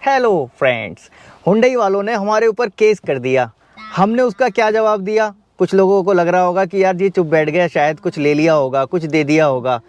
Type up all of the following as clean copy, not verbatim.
Hello friends, Hyundai वालों ने हमारे ऊपर केस कर दिया। हमने उसका क्या जवाब दिया? कुछ लोगों को लग रहा होगा कि यार ये चुप बैठ गया, शायद कुछ ले लिया होगा, कुछ दे दिया होगा।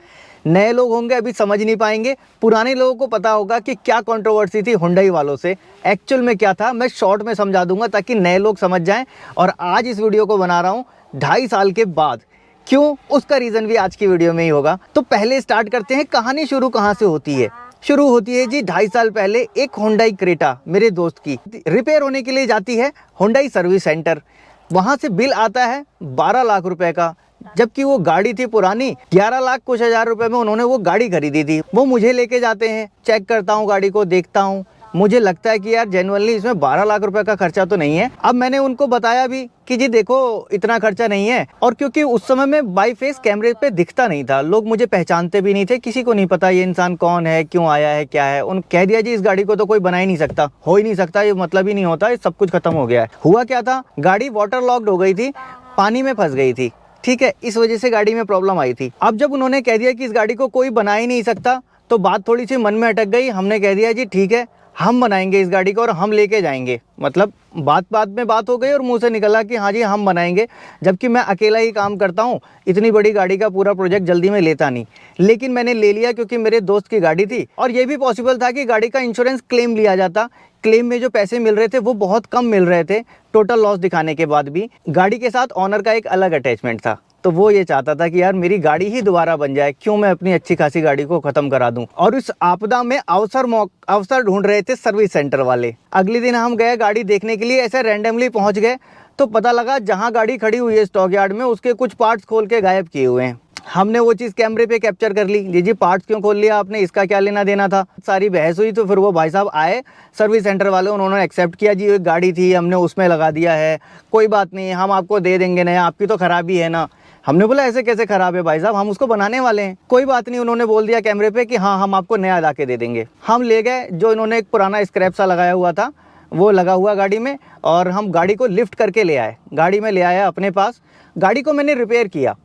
नए लोग होंगे अभी समझ नहीं पाएंगे, पुराने लोगों को पता होगा कि क्या कंट्रोवर्सी थी हुंडई वालों से, एक्चुअल में क्या था। मैं शॉर्ट में समझा दूंगा ताकि नए लोग समझ जाएं। और आज इस वीडियो को बना रहा हूँ 2.5 साल के बाद। क्यों? उसका रीज़न भी आज की वीडियो में ही होगा। तो पहले स्टार्ट करते हैं, कहानी शुरू कहाँ से होती है। शुरू होती है जी 2.5 साल पहले एक हुंडई क्रेटा मेरे दोस्त की रिपेयर होने के लिए जाती है हुंडई सर्विस सेंटर। वहाँ से बिल आता है 12 लाख रुपए का, जबकि वो गाड़ी थी पुरानी। 11 लाख कुछ हज़ार रुपए में उन्होंने वो गाड़ी खरीदी थी। वो मुझे लेके जाते हैं, चेक करता हूँ गाड़ी को, देखता हूँ, मुझे लगता है कि यार जेन्युइनली इसमें 12 लाख रुपए का खर्चा तो नहीं है। अब मैंने उनको बताया भी कि जी देखो इतना खर्चा नहीं है। और क्योंकि उस समय में बाई फेस कैमरे पे दिखता नहीं था, लोग मुझे पहचानते भी नहीं थे, किसी को नहीं पता ये इंसान कौन है, क्यों आया है, क्या है। उन कह दिया जी इस गाड़ी को तो कोई बना ही नहीं सकता, हो ही नहीं सकता, ये मतलब ही नहीं होता, ये सब कुछ खत्म हो गया है। हुआ क्या था, गाड़ी वाटर लॉक्ड हो गई थी, पानी में फंस गई थी। ठीक है, इस वजह से गाड़ी में प्रॉब्लम आई थी। अब जब उन्होंने कह दिया कि इस गाड़ी को कोई बना ही नहीं सकता, तो बात थोड़ी सी मन में अटक गई। हमने कह दिया जी ठीक है, हम बनाएंगे इस गाड़ी को और हम लेके जाएंगे। मतलब बात में बात हो गई और मुंह से निकला कि हाँ जी हम बनाएंगे, जबकि मैं अकेला ही काम करता हूँ, इतनी बड़ी गाड़ी का पूरा प्रोजेक्ट जल्दी में लेता नहीं। लेकिन मैंने ले लिया क्योंकि मेरे दोस्त की गाड़ी थी और ये भी पॉसिबल था कि गाड़ी का इंश्योरेंस क्लेम लिया जाता। क्लेम में जो पैसे मिल रहे थे वो बहुत कम मिल रहे थे, टोटल लॉस दिखाने के बाद भी। गाड़ी के साथ ऑनर का एक अलग अटैचमेंट था, तो वो ये चाहता था कि यार मेरी गाड़ी ही दोबारा बन जाए, क्यों मैं अपनी अच्छी खासी गाड़ी को खत्म करा दूं। और इस आपदा में अवसर ढूंढ रहे थे सर्विस सेंटर वाले। अगले दिन हम गए गाड़ी देखने के लिए, ऐसे रैंडमली पहुंच गए तो पता लगा जहां गाड़ी खड़ी हुई है स्टॉक यार्ड में, उसके कुछ पार्ट्स खोल के गायब किए हुए हैं। हमने वो चीज़ कैमरे पे कैप्चर कर ली। जी पार्ट्स क्यों खोल लिया आपने, इसका क्या लेना देना था। सारी बहस हुई तो फिर वो भाई साहब आए सर्विस सेंटर वाले, उन्होंने एक्सेप्ट किया जी एक गाड़ी थी हमने उसमें लगा दिया है, कोई बात नहीं हम आपको दे देंगे नया, आपकी तो खराबी है ना। हमने बोला ऐसे कैसे खराब है भाई साहब, हम उसको बनाने वाले हैं। कोई बात नहीं, उन्होंने बोल दिया कैमरे पे कि हाँ हम आपको नया ला के दे देंगे। हम ले गए, जो इन्होंने एक पुराना स्क्रैप सा लगाया हुआ था वो लगा हुआ गाड़ी में, और हम गाड़ी को लिफ्ट करके ले आए। गाड़ी में ले आया अपने पास, गाड़ी को मैंने रिपेयर किया।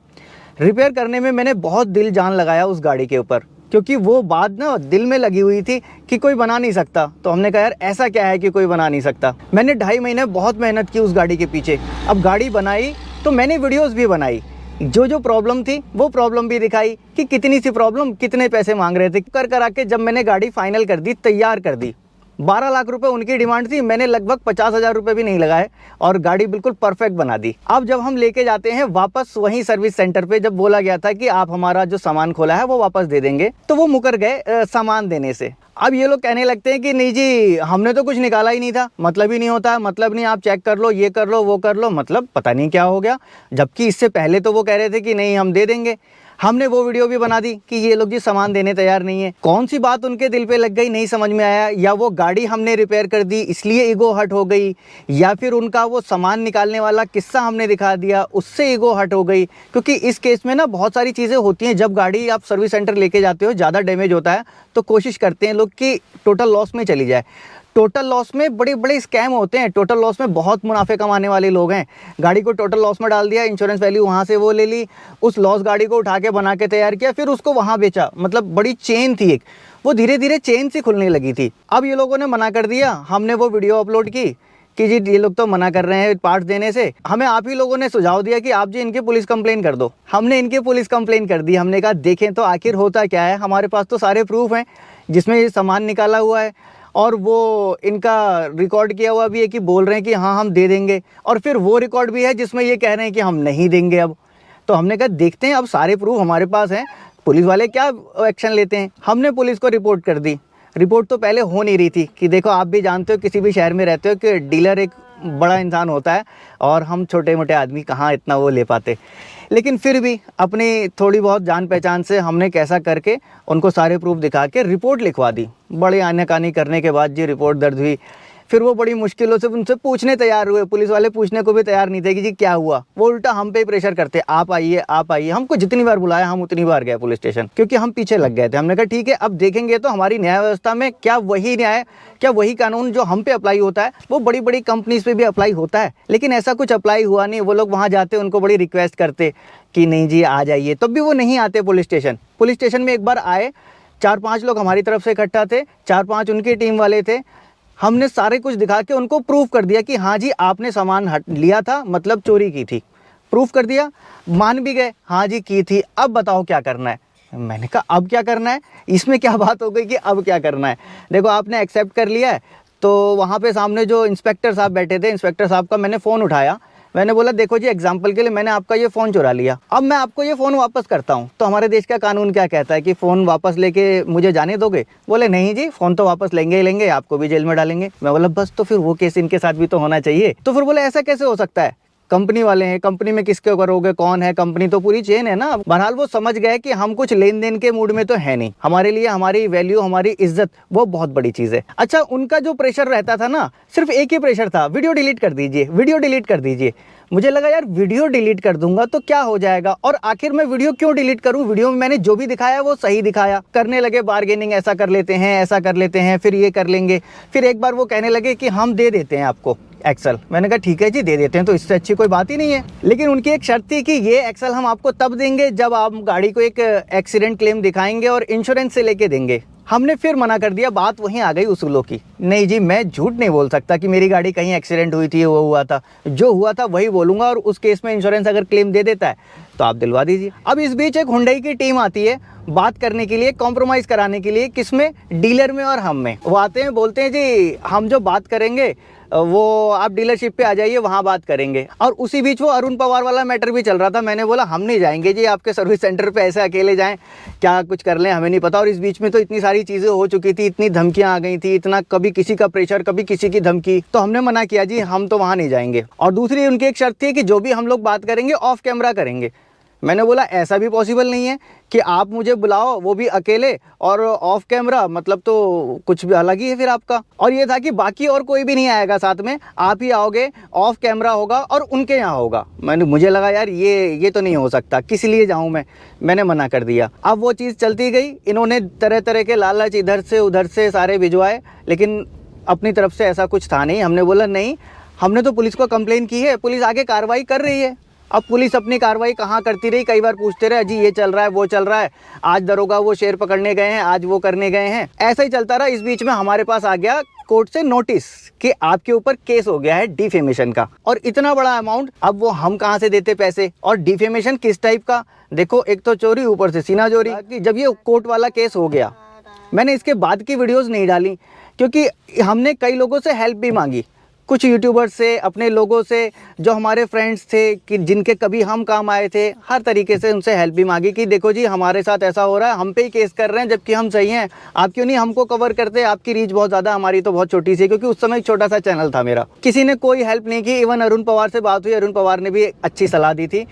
रिपेयर करने में मैंने बहुत दिल जान लगाया उस गाड़ी के ऊपर, क्योंकि वो बात ना दिल में लगी हुई थी कि कोई बना नहीं सकता। तो हमने कहा यार ऐसा क्या है कि कोई बना नहीं सकता। मैंने 2.5 महीने बहुत मेहनत की उस गाड़ी के पीछे। अब गाड़ी बनाई तो मैंने वीडियोस भी बनाई, जो प्रॉब्लम थी वो प्रॉब्लम भी दिखाई कि कितनी सी प्रॉब्लम, कितने पैसे मांग रहे थे। कर आके जब मैंने गाड़ी फाइनल कर दी, तैयार कर दी, 12 लाख रुपए उनकी डिमांड थी, मैंने लगभग 50,000 रुपए भी नहीं लगाए और गाड़ी बिल्कुल परफेक्ट बना दी। अब जब हम लेके जाते हैं वापस वहीं सर्विस सेंटर पे, जब बोला गया था कि आप हमारा जो सामान खोला है वो वापस दे देंगे, तो वो मुकर गए सामान देने से। अब ये लोग कहने लगते हैं कि नहीं जी हमने तो कुछ निकाला ही नहीं था, मतलब ही नहीं होता है, मतलब नहीं, आप चेक कर लो, ये कर लो, वो कर लो, मतलब पता नहीं क्या हो गया। जबकि इससे पहले तो वो कह रहे थे कि नहीं हम दे देंगे। हमने वो वीडियो भी बना दी कि ये लोग जी सामान देने तैयार नहीं है। कौन सी बात उनके दिल पे लग गई नहीं समझ में आया, या वो गाड़ी हमने रिपेयर कर दी इसलिए ईगो हर्ट हो गई, या फिर उनका वो सामान निकालने वाला किस्सा हमने दिखा दिया उससे ईगो हर्ट हो गई। क्योंकि इस केस में ना बहुत सारी चीज़ें होती हैं, जब गाड़ी आप सर्विस सेंटर लेके जाते हो, ज़्यादा डैमेज होता है तो कोशिश करते हैं लोग कि टोटल लॉस में चली जाए। टोटल लॉस में बड़े बड़े स्कैम होते हैं, टोटल लॉस में बहुत मुनाफे कमाने वाले लोग हैं। गाड़ी को टोटल लॉस में डाल दिया, इंश्योरेंस वैल्यू वहाँ से वो ले ली, उस लॉस गाड़ी को उठा के बना के तैयार किया, फिर उसको वहाँ बेचा। मतलब बड़ी चेन थी एक, वो धीरे धीरे चेन सी खुलने लगी थी। अब ये लोगों ने मना कर दिया, हमने वो वीडियो अपलोड की कि जी ये लोग तो मना कर रहे हैं पार्ट्स देने से। हमें आप ही लोगों ने सुझाव दिया कि आप जी इनकी पुलिस कंप्लेन कर दो। हमने इनकी पुलिस कंप्लेन कर दी। हमने कहा देखें तो आखिर होता क्या है, हमारे पास तो सारे प्रूफ हैं जिसमें ये सामान निकाला हुआ है, और वो इनका रिकॉर्ड किया हुआ भी है कि बोल रहे हैं कि हाँ हम दे देंगे, और फिर वो रिकॉर्ड भी है जिसमें ये कह रहे हैं कि हम नहीं देंगे। अब तो हमने कहा देखते हैं, अब सारे प्रूफ हमारे पास हैं, पुलिस वाले क्या एक्शन लेते हैं। हमने पुलिस को रिपोर्ट कर दी। रिपोर्ट तो पहले हो नहीं रही थी कि देखो आप भी जानते हो, किसी भी शहर में रहते हो, कि डीलर एक बड़ा इंसान होता है और हम छोटे मोटे आदमी कहाँ इतना वो ले पाते। लेकिन फिर भी अपनी थोड़ी बहुत जान पहचान से हमने कैसा करके उनको सारे प्रूफ दिखा के रिपोर्ट लिखवा दी। बड़े आनाकानी करने के बाद जी रिपोर्ट दर्ज हुई। फिर वो बड़ी मुश्किलों से उनसे पूछने तैयार हुए, पुलिस वाले पूछने को भी तैयार नहीं थे कि जी क्या हुआ। वो उल्टा हम पे ही प्रेशर करते, आप आइए आप आइए। हमको जितनी बार बुलाया हम उतनी बार गए पुलिस स्टेशन, क्योंकि हम पीछे लग गए थे। हमने कहा ठीक है अब देखेंगे तो हमारी न्याय व्यवस्था में क्या वही न्याय, क्या वही कानून जो हम पे अप्लाई होता है वो बड़ी बड़ी कंपनीज पे भी अप्लाई होता है। लेकिन ऐसा कुछ अप्लाई हुआ नहीं। वो लोग वहाँ जाते, उनको बड़ी रिक्वेस्ट करते कि नहीं जी आ जाइए, तब भी वो नहीं आते पुलिस स्टेशन। पुलिस स्टेशन में एक बार आए, 4-5 लोग हमारी तरफ से इकट्ठा थे, 4-5 उनकी टीम वाले थे। हमने सारे कुछ दिखा के उनको प्रूफ कर दिया कि हाँ जी आपने सामान हट लिया था, मतलब चोरी की थी, प्रूफ कर दिया, मान भी गए हाँ जी की थी, अब बताओ क्या करना है। मैंने कहा अब क्या करना है, इसमें क्या बात हो गई कि अब क्या करना है। देखो आपने एक्सेप्ट कर लिया है, तो वहाँ पे सामने जो इंस्पेक्टर साहब बैठे थे, इंस्पेक्टर साहब का मैंने फ़ोन उठाया, मैंने बोला देखो जी एग्जाम्पल के लिए मैंने आपका ये फ़ोन चुरा लिया, अब मैं आपको ये फ़ोन वापस करता हूँ, तो हमारे देश का कानून क्या कहता है कि फ़ोन वापस लेके मुझे जाने दोगे। बोले नहीं जी फ़ोन तो वापस लेंगे ही लेंगे, आपको भी जेल में डालेंगे। मैं बोला बस तो फिर वो केस इनके साथ भी तो होना चाहिए। तो फिर बोले ऐसा कैसे हो सकता है, कंपनी वाले हैं, कंपनी में किसके करोगे, कौन है, कंपनी तो पूरी चेन है ना। बहरहाल वो समझ गए कि हम कुछ लेन देन के मूड में तो है नहीं, हमारे लिए हमारी वैल्यू, हमारी इज्जत वो बहुत बड़ी चीज़ है। अच्छा उनका जो प्रेशर रहता था ना, सिर्फ एक ही प्रेशर था, वीडियो डिलीट कर दीजिए, वीडियो डिलीट कर दीजिए। मुझे लगा यार वीडियो डिलीट कर दूंगा तो क्या हो जाएगा, और आखिर मैं वीडियो क्यों डिलीट करूं, वीडियो में मैंने जो भी दिखाया वो सही दिखाया। करने लगे बार्गेनिंग, ऐसा कर लेते हैं, ऐसा कर लेते हैं, फिर ये कर लेंगे। फिर एक बार वो कहने लगे कि हम दे देते हैं आपको एक्सेल। मैंने कहा ठीक है जी दे देते हैं, तो इससे अच्छी कोई बात ही नहीं है। लेकिन उनकी एक शर्त थी कि ये एक्सेल हम आपको तब देंगे जब आप गाड़ी को एक एक्सीडेंट क्लेम दिखाएंगे और इंश्योरेंस से लेके देंगे। हमने फिर मना कर दिया, बात वहीं आ गई उसूलों की। नहीं जी मैं झूठ नहीं बोल सकता कि मेरी गाड़ी कहीं एक्सीडेंट हुई थी, वो हुआ था, जो हुआ था वही बोलूँगा, और उस केस में इंश्योरेंस अगर क्लेम दे देता है तो आप दिलवा दीजिए। अब इस बीच एक हुंडई की टीम आती है बात करने के लिए, कॉम्प्रोमाइज़ कराने के लिए, किसमें, डीलर में और हम में। वो आते हैं बोलते हैं जी हम जो बात करेंगे वो आप डीलरशिप पे आ जाइए, वहाँ बात करेंगे। और उसी बीच वो अरुण पवार वाला मैटर भी चल रहा था। मैंने बोला हम नहीं जाएंगे जी आपके सर्विस सेंटर पे, ऐसे अकेले जाएं, क्या कुछ कर लें हमें नहीं पता। और इस बीच में तो इतनी सारी चीज़ें हो चुकी थी, इतनी धमकियाँ आ गई थी, इतना कभी किसी का प्रेशर, कभी किसी की धमकी, तो हमने मना किया जी हम तो वहाँ नहीं जाएंगे। और दूसरी उनकी एक शर्त थी कि जो भी हम लोग बात करेंगे ऑफ कैमरा करेंगे। मैंने बोला ऐसा भी पॉसिबल नहीं है कि आप मुझे बुलाओ वो भी अकेले और ऑफ कैमरा, मतलब तो कुछ भी अलग ही है फिर आपका। और ये था कि बाकी और कोई भी नहीं आएगा साथ में, आप ही आओगे, ऑफ कैमरा होगा और उनके यहाँ होगा। मुझे लगा यार ये तो नहीं हो सकता, किस लिए जाऊँ मैंने मना कर दिया। अब वो चीज़ चलती गई, इन्होंने तरह तरह के लालच इधर से उधर से सारे भिजवाए, लेकिन अपनी तरफ से ऐसा कुछ था नहीं। हमने बोला नहीं, हमने तो पुलिस को कंप्लेन की है, पुलिस आगे कार्रवाई कर रही है। अब पुलिस अपनी कार्रवाई कहाँ करती रही, कई बार पूछते रहे जी ये चल रहा है वो चल रहा है, आज दरोगा वो शेर पकड़ने गए हैं, आज वो करने गए हैं, ऐसा ही चलता रहा। इस बीच में हमारे पास आ गया कोर्ट से नोटिस कि आपके ऊपर केस हो गया है डिफेमेशन का, और इतना बड़ा अमाउंट। अब वो हम कहाँ से देते पैसे, और डिफेमेशन किस टाइप का, देखो एक तो चोरी, ऊपर से सीना चोरी। कि जब ये कोर्ट वाला केस हो गया, मैंने इसके बाद की वीडियोस नहीं डाली, क्योंकि हमने कई लोगों से हेल्प भी मांगी, कुछ यूट्यूबर्स से, अपने लोगों से जो हमारे फ्रेंड्स थे कि जिनके कभी हम काम आए थे, हर तरीके से उनसे हेल्प भी मांगी कि देखो जी हमारे साथ ऐसा हो रहा है, हम पे ही केस कर रहे हैं जबकि हम सही हैं, आप क्यों नहीं हमको कवर करते, आपकी रीच बहुत ज़्यादा, हमारी तो बहुत छोटी सी है, क्योंकि उस समय एक छोटा सा चैनल था मेरा। किसी ने कोई हेल्प नहीं की। इवन अरुण पवार से बात हुई, अरुण पवार ने भी अच्छी सलाह दी थी।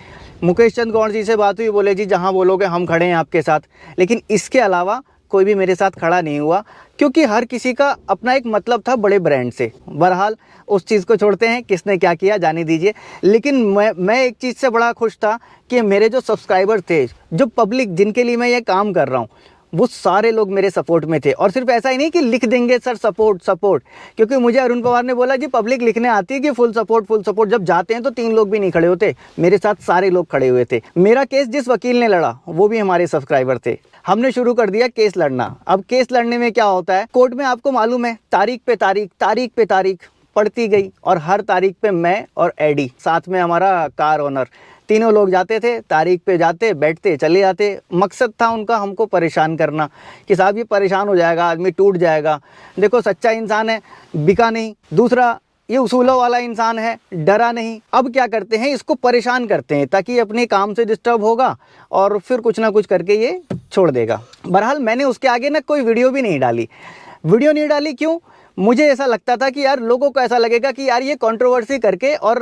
मुकेश चंद गौड़ जी से बात हुई, बोले जी जहाँ बोलोगे हम खड़े हैं आपके साथ। लेकिन इसके अलावा कोई भी मेरे साथ खड़ा नहीं हुआ, क्योंकि हर किसी का अपना एक मतलब था बड़े ब्रांड से। बहरहाल उस चीज़ को छोड़ते हैं, किसने क्या किया जाने दीजिए। लेकिन मैं एक चीज़ से बड़ा खुश था कि मेरे जो सब्सक्राइबर थे, जो पब्लिक जिनके लिए मैं ये काम कर रहा हूँ, वो सारे लोग मेरे सपोर्ट में थे। और सिर्फ ऐसा ही नहीं कि लिख देंगे सर सपोर्ट, क्योंकि मुझे अरुण पवार ने बोला जी पब्लिक लिखने आती है कि फुल सपोर्ट, जब जाते हैं तो 3 लोग भी नहीं खड़े होते, मेरे साथ सारे लोग खड़े हुए थे। मेरा केस जिस वकील ने लड़ा वो भी हमारे सब्सक्राइबर थे। हमने शुरू कर दिया केस लड़ना। अब केस लड़ने में क्या होता है, कोर्ट में आपको मालूम है तारीख पे तारीख पड़ती गई, और हर तारीख पे मैं और एडी, साथ में हमारा कार ओनर, तीनों लोग जाते थे, तारीख पे जाते, बैठते, चले जाते। मकसद था उनका हमको परेशान करना कि साहब ये परेशान हो जाएगा, आदमी टूट जाएगा। देखो सच्चा इंसान है, बिका नहीं। दूसरा ये उसूलों वाला इंसान है, डरा नहीं। अब क्या करते हैं, इसको परेशान करते हैं ताकि अपने काम से डिस्टर्ब होगा और फिर कुछ ना कुछ करके ये छोड़ देगा। बहरहाल मैंने उसके आगे ना कोई वीडियो भी नहीं डाली। क्यों, मुझे ऐसा लगता था कि यार लोगों को ऐसा लगेगा कि यार ये कंट्रोवर्सी करके और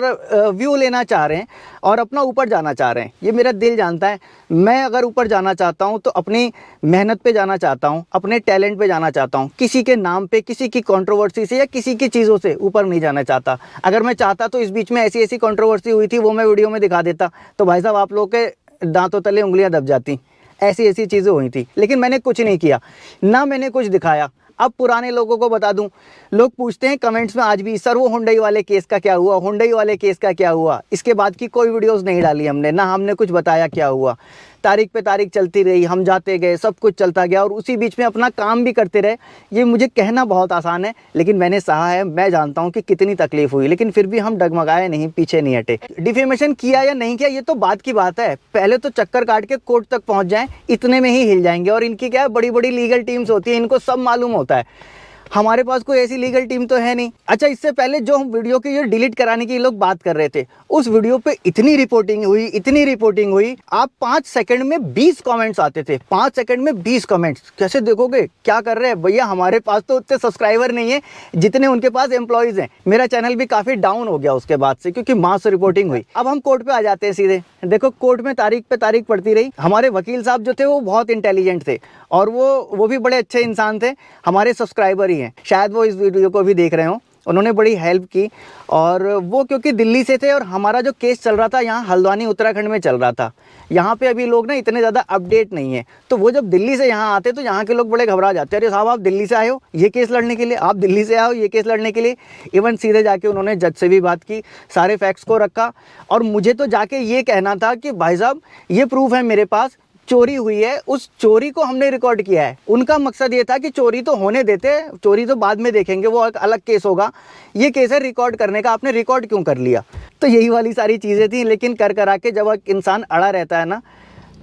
व्यू लेना चाह रहे हैं और अपना ऊपर जाना चाह रहे हैं। ये मेरा दिल जानता है, मैं अगर ऊपर जाना चाहता हूँ तो अपनी मेहनत पे जाना चाहता हूँ, अपने टैलेंट पे जाना चाहता हूँ, किसी के नाम पे, किसी की कंट्रोवर्सी से या किसी की चीज़ों से ऊपर नहीं जाना चाहता। अगर मैं चाहता तो इस बीच में ऐसी कंट्रोवर्सी हुई थी वो मैं वीडियो में दिखा देता, तो भाई साहब आप लोग के दांतों तले उंगलियां दब जाती। ऐसी चीज़ें हुई थी, लेकिन मैंने कुछ नहीं किया, ना मैंने कुछ दिखाया। अब पुराने लोगों को बता दूं, लोग पूछते हैं कमेंट्स में आज भी, सर वो हुंडई वाले केस का क्या हुआ, हुंडई वाले केस का क्या हुआ। इसके बाद की कोई वीडियोस नहीं डाली हमने, ना हमने कुछ बताया क्या हुआ, तारीख पे तारीख चलती रही, हम जाते गए, सब कुछ चलता गया और उसी बीच में अपना काम भी करते रहे। ये मुझे कहना बहुत आसान है, लेकिन मैंने सहा है, मैं जानता हूँ कि कितनी तकलीफ हुई, लेकिन फिर भी हम डगमगाए नहीं, पीछे नहीं हटे। डिफेमेशन किया या नहीं किया ये तो बात की बात है, पहले तो चक्कर काट के कोर्ट तक पहुंच जाएं, इतने में ही हिल जाएंगे। और इनकी क्या है, बड़ी बड़ी लीगल टीम्स होती है, इनको सब मालूम होता है। हमारे पास कोई ऐसी लीगल टीम तो है नहीं। अच्छा, इससे पहले जो हम वीडियो की ये डिलीट कराने की लोग बात कर रहे थे, उस वीडियो पे इतनी रिपोर्टिंग हुई, आप 5 सेकंड में 20 कमेंट्स आते थे, 5 सेकंड में 20 कमेंट्स। कैसे देखोगे, क्या कर रहे हैं भैया? हमारे पास तो उतने सब्सक्राइबर नहीं है जितने उनके पास एम्प्लॉयज़ हैं। मेरा चैनल भी काफ़ी डाउन हो गया उसके बाद से, क्योंकि मास रिपोर्टिंग हुई। अब हम कोर्ट पे आ जाते हैं सीधे। देखो, कोर्ट में तारीख पे तारीख पड़ती रही। हमारे वकील साहब जो थे वो बहुत इंटेलिजेंट थे और वो भी बड़े अच्छे इंसान थे, हमारे सब्सक्राइबर ही हैं, शायद वो इस वीडियो को भी देख रहे हो। उन्होंने बड़ी हेल्प की। और वो क्योंकि दिल्ली से थे और हमारा जो केस चल रहा था यहाँ हल्द्वानी उत्तराखंड में चल रहा था। यहाँ पे अभी लोग ना इतने ज़्यादा अपडेट नहीं है, तो वो जब दिल्ली से यहाँ आते तो यहाँ के लोग बड़े घबरा जाते हैं। अरे साहब, आप दिल्ली से आए हो ये केस लड़ने के लिए, आप दिल्ली से आए हो ये केस लड़ने के लिए। इवन सीधे जाके उन्होंने जज से भी बात की, सारे फैक्ट्स को रखा और मुझे तो जाके ये कहना था कि भाई साहब, ये प्रूफ है मेरे पास, चोरी हुई है, उस चोरी को हमने रिकॉर्ड किया है। उनका मकसद ये था कि चोरी तो होने देते, चोरी तो बाद में देखेंगे, वो एक अलग केस होगा, ये केस है रिकॉर्ड करने का, आपने रिकॉर्ड क्यों कर लिया? तो यही वाली सारी चीज़ें थी। लेकिन कर करा के जब एक इंसान अड़ा रहता है ना,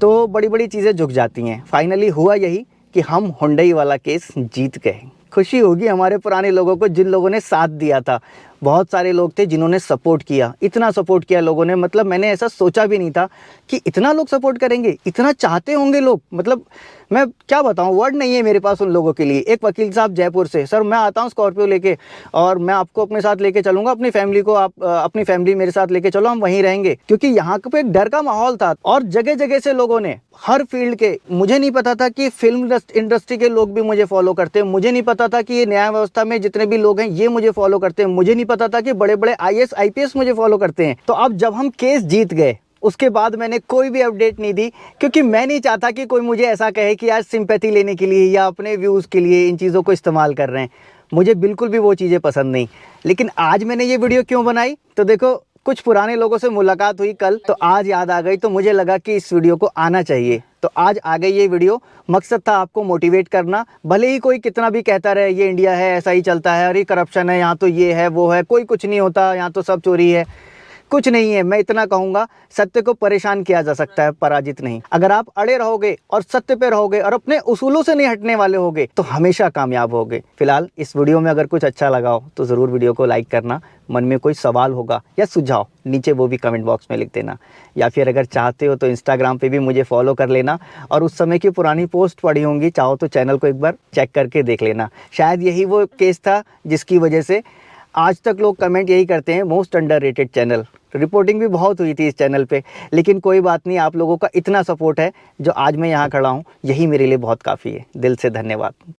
तो बड़ी बड़ी चीज़ें झुक जाती हैं। फाइनली हुआ यही कि हम हुंडई वाला केस जीत गए। खुशी होगी हमारे पुराने लोगों को, जिन लोगों ने साथ दिया था। बहुत सारे लोग थे जिन्होंने सपोर्ट किया, इतना सपोर्ट किया लोगों ने, मतलब मैंने ऐसा सोचा भी नहीं था कि इतना लोग सपोर्ट करेंगे, इतना चाहते होंगे लोग। मतलब मैं क्या बताऊं, वर्ड नहीं है मेरे पास उन लोगों के लिए। एक वकील साहब जयपुर से, सर मैं आता हूं स्कॉर्पियो लेके और मैं आपको अपने साथ लेके चलूंगा, अपनी फैमिली को आप अपनी फैमिली मेरे साथ लेके चलो, हम वहीं रहेंगे। क्योंकि यहाँ पे एक डर का माहौल था और जगह जगह से लोगों ने, हर फील्ड के, मुझे नहीं पता था कि फिल्म इंडस्ट्री के लोग भी मुझे फॉलो करते हैं, मुझे नहीं पता था कि ये न्याय व्यवस्था में जितने भी लोग हैं ये मुझे फॉलो करते हैं, मुझे नहीं पता था कि बड़े बड़े IAS IPS मुझे फॉलो करते हैं। तो अब जब हम केस जीत गए, उसके बाद मैंने कोई भी अपडेट नहीं दी, क्योंकि मैं नहीं चाहता कि कोई मुझे ऐसा कहे कि यार सिंपैथी लेने के लिए या अपने व्यूज़ के लिए इन चीज़ों को इस्तेमाल कर रहे हैं। मुझे बिल्कुल भी वो चीज़ें पसंद नहीं। लेकिन आज मैंने ये वीडियो क्यों बनाई, तो देखो, कुछ पुराने लोगों से मुलाकात हुई कल, तो आज याद आ गई, तो मुझे लगा कि इस वीडियो को आना चाहिए। तो आज आ गई ये वीडियो। मकसद था आपको मोटिवेट करना। भले ही कोई कितना भी कहता रहे ये इंडिया है, ऐसा ही चलता है, अरे करप्शन है, यहाँ तो ये है वो है, कोई कुछ नहीं होता, यहाँ तो सब चोरी है, कुछ नहीं है। मैं इतना कहूँगा, सत्य को परेशान किया जा सकता है, पराजित नहीं। अगर आप अड़े रहोगे और सत्य पे रहोगे और अपने उसूलों से नहीं हटने वाले होगे तो हमेशा कामयाब होगे। फिलहाल इस वीडियो में अगर कुछ अच्छा लगा हो तो ज़रूर वीडियो को लाइक करना। मन में कोई सवाल होगा या सुझाव, नीचे वो भी कमेंट बॉक्स में लिख देना। या फिर अगर चाहते हो तो इंस्टाग्राम पे भी मुझे फॉलो कर लेना और उस समय की पुरानी पोस्ट पड़ी होंगी, चाहो तो चैनल को एक बार चेक करके देख लेना। शायद यही वो केस था जिसकी वजह से आज तक लोग कमेंट यही करते हैं, मोस्ट अंडररेटेड चैनल। रिपोर्टिंग भी बहुत हुई थी इस चैनल पे, लेकिन कोई बात नहीं, आप लोगों का इतना सपोर्ट है जो आज मैं यहाँ खड़ा हूँ, यही मेरे लिए बहुत काफ़ी है। दिल से धन्यवाद।